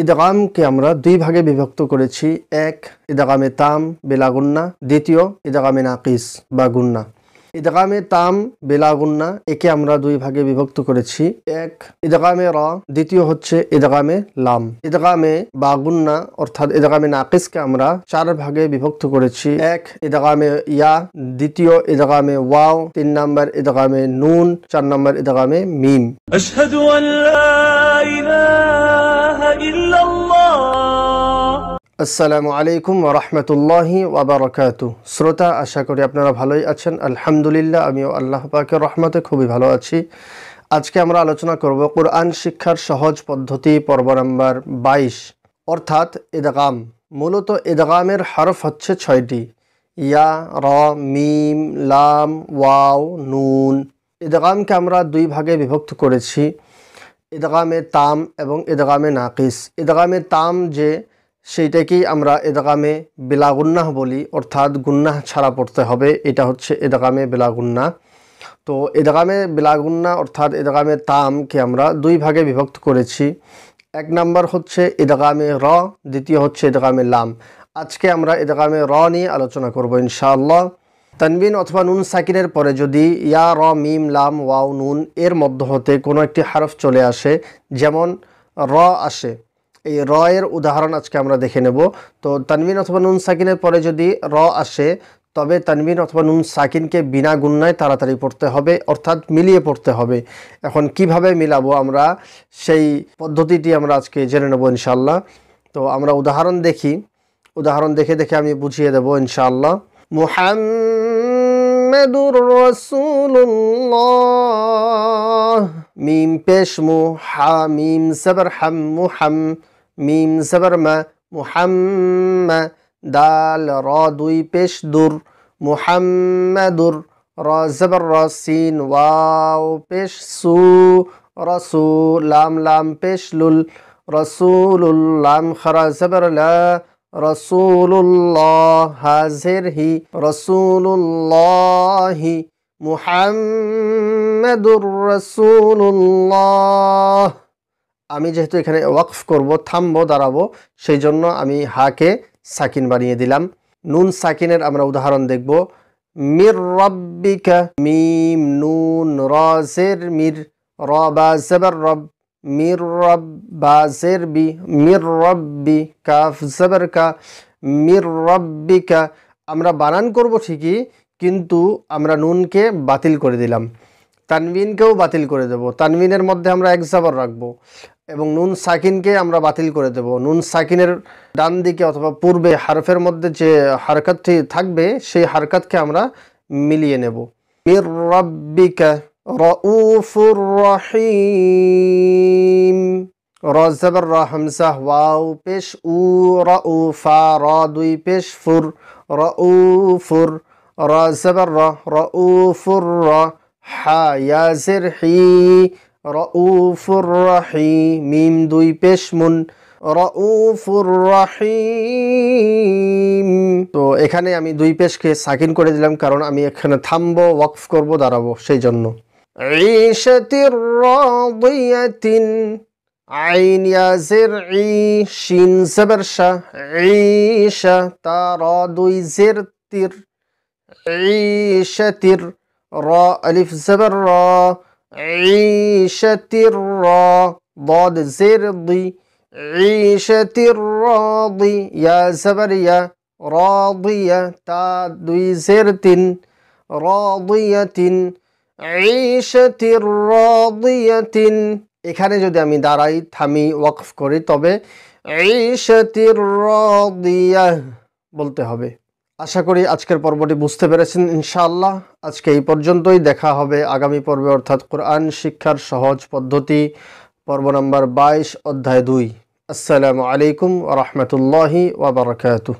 ইদগামকে আমরা দুই ভাগে বিভক্ত করেছি। এক, ইদগামে তাম বিলা গুন্না। দ্বিতীয়, ইদগামে নাকিস বা গুন্না। ইদগামে তাম বিলা গুন্না একে আমরা দুই ভাগে বিভক্ত করেছি। এক, ইদগামে র। দ্বিতীয় হচ্ছে ইদগামে লাম। ইদগামে বা গুন্না অর্থাৎ ইদগামে নাকিসকে আমরা চার ভাগে বিভক্ত করেছি। এক, ইদগামে ইয়া। দ্বিতীয়, ইদগামে ওয়াও। তিন নম্বর ইদগামে নুন। চার নম্বর ইদগামে মিম। আশহাদু আল্লা ইলাহা ইল্লাল্লাহ। আসসালামু আলাইকুম ওয়া রাহমাতুল্লাহি ওয়া বারাকাতুহু। শ্রোতা, আশা করি আপনারা ভালোই আছেন। আলহামদুলিল্লাহ, আমিও আল্লাহ পাকের রহমতে খুবই ভালো আছি। আজকে আমরা আলোচনা করব কোরআন শিক্ষার সহজ পদ্ধতি, পর্ব নাম্বার 22, অর্থাৎ ইদগাম। মূলত ইদগামের হরফ হচ্ছে 6টি: ইয়া, র, মিম, লাম, ওয়াও, নুন। ইদগামকে আমরা দুই ভাগে বিভক্ত করেছি: ইদগামে তাম এবং ইদগামে নাকিস। ইদগামে তাম যে সেইটাকেই আমরা ইদগামে বিলা গুন্নাহ বলি, অর্থাৎ গুন্নাহ ছাড়া পড়তে হবে, এটা হচ্ছে ইদগামে বিলা গুন্নাহ। তো ইদগামে বিলা গুন্নাহ অর্থাৎ ইদগামে তামকে আমরা দুই ভাগে বিভক্ত করেছি। এক নম্বর হচ্ছে ইদগামে র, দ্বিতীয় হচ্ছে ইদগামে লাম। আজকে আমরা ইদগামে র নিয়ে আলোচনা করব ইনশাআল্লাহ। তানবিন অথবা নুন সাকিনের পরে যদি ইয়া, র, মিম, লাম, ওয়াও, নুন এর মধ্য হতে কোনো একটি হরফ চলে আসে, যেমন র আসে, এই র এর উদাহরণ আজকে আমরা দেখে নেব। তো তানবিন অথবা নুন সাকিনের পরে যদি র আসে, তবে তানবিন অথবা নুন সাকিনকে বিনা গুন্নায় তাড়াতাড়ি পড়তে হবে, অর্থাৎ মিলিয়ে পড়তে হবে। এখন কিভাবে মিলাবো আমরা সেই পদ্ধতিটি আমরা আজকে জেনে নেব ইনশাআল্লাহ। তো আমরা উদাহরণ দেখি, উদাহরণ দেখে দেখে আমি বুঝিয়ে দেব ইনশাআল্লাহ। মুহাম্মাদুর রাসূলুল্লাহ। মিম পেশ মু, হা মিম জবর হাম, মুহাম, মিম জবর মা, মুহাম্মা। দাল র দুই পেশ দুর, মুহাম্মাদুর। র জবর র, সিন ওয়াও পেশ সু, রসু। লাম লাম পেশ লুল, রসুলুল। লাম খরা জবর লা, রসুলুল্লাহ। হাজির হি, রসুলুল্লাহি। মুহাম্মাদুর রাসূলুল্লাহ। আমি যেহেতু এখানে ওয়াকফ করব, থামবো, দাঁড়াবো, সেই জন্য আমি হাকে সাকিন বানিয়ে দিলাম। নুন সাকিনের আমরা উদাহরণ দেখব। মির রাব্বিকা। মিম নুন র জের মির, র বা জবর রব। মির রব বা জের বি, মির রব্বি। কাফ জবর কা, মির রাব্বিকা। আমরা বানান করব ঠিকই, কিন্তু আমরা নুনকে বাতিল করে দিলাম, তানবিনকেও বাতিল করে দেব। তানবিনের মধ্যে আমরা এক জবর রাখবো এবং নুন সাকিনকে আমরা বাতিল করে দেব। নুন সাকিনের ডান দিকে অথবা পূর্বে হারফের মধ্যে যে হারকাতটি থাকবে, সেই হারকাতকে আমরা মিলিয়ে নেব। মির রাব্বিকা রাউফুর রহিম। র জবর র, হামজা ওয়াও পেশ উ, রাউফা। র দুই পেশ ফুর, রাউফুর। র জবর র, রাউফুর র। হা ইয়া জের হি, রাউফুর রহিম। মিম দুই পেশ মুন, রাউফুর রহিম। তো এখানে আমি দুই পেশকে সাকিন করে দিলাম, কারণ আমি এখানে থামবো, ওয়াকফ করব, দাঁড়াবো, সেই জন্য। ঈশাতির রাদিয়াতিন। আইন ইয়া জের ই, শিন জবর শা, ঈশা। তা র দুই জের তির, ঈশাতির। র আলিফ জবর র, ঈশাতির র। ضاد জের দি, ঈশাতির রাদি। ইয়া জবর ইয়া, রাদিয়া। তা দুই জের তিন, রাদিয়াতিন। ঈশাতির রাদিয়াতিন। এখানে যদি আমি দাঁড়াই, থামি, ওয়াকফ করি, তবে ঈশাতির রাদিয়াহ বলতে হবে। আশা করি আজকের পর্বটি বুঝতে পেরেছেন ইনশাআল্লাহ। আজকে এই পর্যন্তই, দেখা হবে আগামী পর্বে, অর্থাৎ কোরআন শিক্ষার সহজ পদ্ধতি, পর্ব নাম্বার 22, অধ্যায় 2। আসসালামু আলাইকুম ওয়া রাহমাতুল্লাহি ওয়া বারাকাতুহু।